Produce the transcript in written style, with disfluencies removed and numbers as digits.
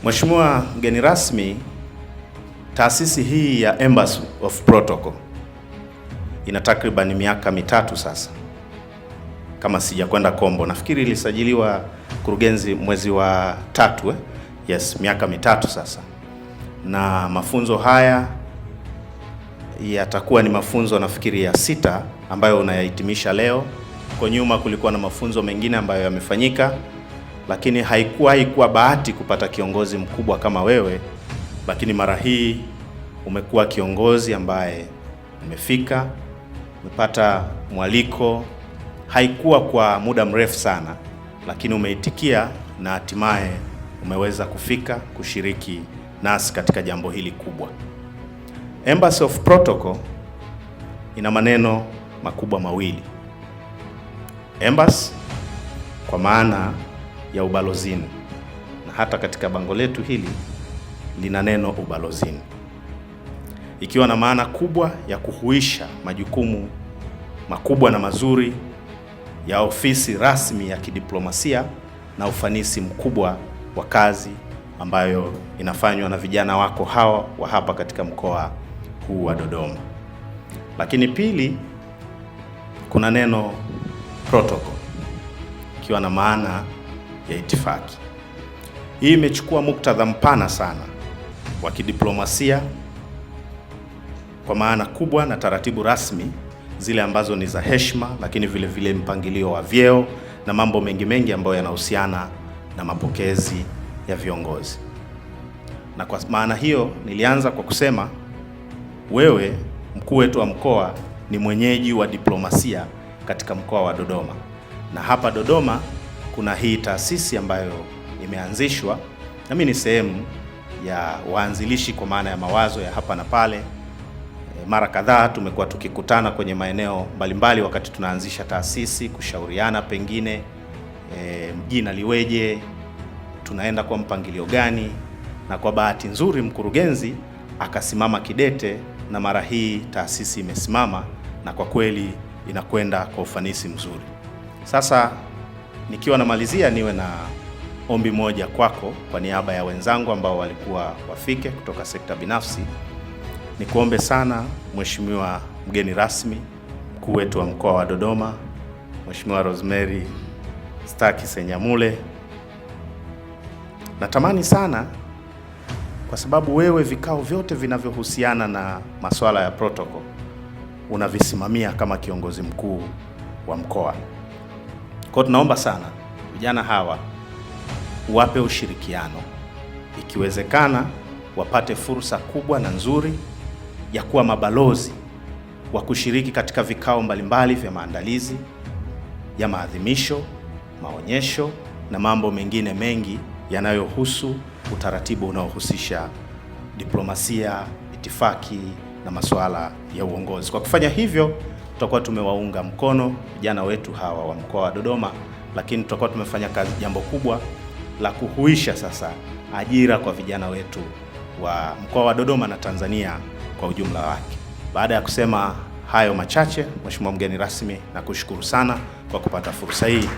Mheshimiwa mgeni rasmi, taasisi hii ya Embassy of Protocol ina takriban miaka mitatu sasa, kama sijakwenda kombo. Nafikiri ilisajiliwa kurugenzi mwezi wa tatu. Yes, miaka mitatu sasa, na mafunzo haya yatakuwa ni mafunzo nafikiri ya 6 ambayo unayahitimisha leo. Kwa nyuma kulikuwa na mafunzo mengine ambayo yamefanyika, lakini haikuwa bahati kupata kiongozi mkubwa kama wewe, lakini mara hii umekuwa kiongozi ambaye umefika, umepata mwaliko. Haikuwa kwa muda mrefu sana, lakini umeitikia na hatimaye umeweza kufika kushiriki nasi katika jambo hili kubwa. Embassy of Protocol ina maneno makubwa mawili. Embassy kwa maana ya ubalozini, na hata katika bango letu hili lina neno ubalozini, ikiwa na maana kubwa ya kuhuisha majukumu makubwa na mazuri ya ofisi rasmi ya kidiplomasia na ufanisi mkubwa wa kazi ambayo inafanywa na vijana wako hawa wa hapa katika mkoa huu wa Dodoma. Lakini pili, kuna neno protocol ikiwa na maana ya itifaki. Hii imechukua muktadha mpana sana wa kidiplomasia kwa maana kubwa na taratibu rasmi zile ambazo ni za heshima, lakini vile vile mpangilio wa vyeo na mambo mengi ambayo yanahusiana na mapokezi ya viongozi. Na kwa maana hiyo nilianza kwa kusema wewe mkuu wetu wa mkoa ni mwenyeji wa diplomasia katika mkoa wa Dodoma, na hapa Dodoma kuna hii taasisi ambayo imeanzishwa, na mimi ni sehemu ya waanzilishi kwa maana ya mawazo ya hapa na pale. Mara kadhaa tumekuwa tukikutana kwenye maeneo mbalimbali wakati tunaanzisha taasisi, kushauriana pengine jina liweje, tunaenda kwa mpangilio gani, na kwa bahati nzuri mkurugenzi akasimama kidete, na mara hii taasisi imesimama na kwa kweli inakwenda kwa ufanisi mzuri. Sasa nikiwa namalizia, niwe na ombi moja kwako kwa niaba ya wenzangu ambao walikuwa wafike kutoka sekta binafsi. Nikuombe sana Mheshimiwa mgeni rasmi, mkuu wetu wa mkoa wa Dodoma, Mheshimiwa Rosemary Staki Senyamule, natamani sana kwa sababu wewe vikao vyote vinavyohusiana na masuala ya protocol unavisimamia kama kiongozi mkuu wa mkoa. Kwa tunaomba sana vijana hawa wape ushirikiano, ikiwezekana wapate fursa kubwa na nzuri ya kuwa mabalozi wa kushiriki katika vikao mbalimbali vya maandalizi ya maadhimisho, maonyesho na mambo mengine mengi yanayohusu utaratibu unaohusisha diplomasia, itifaki na masuala ya uongozi. Kwa kufanya hivyo, tutakuwa tumewaunga mkono vijana wetu hawa wa mkoa wa Dodoma, lakini tutakuwa tumefanya jambo kubwa la kuhuisha sasa ajira kwa vijana wetu wa mkoa wa Dodoma na Tanzania kwa ujumla wake. Baada ya kusema hayo machache, Mheshimiwa mgeni rasmi, nakushukuru sana kwa kupata fursa hii.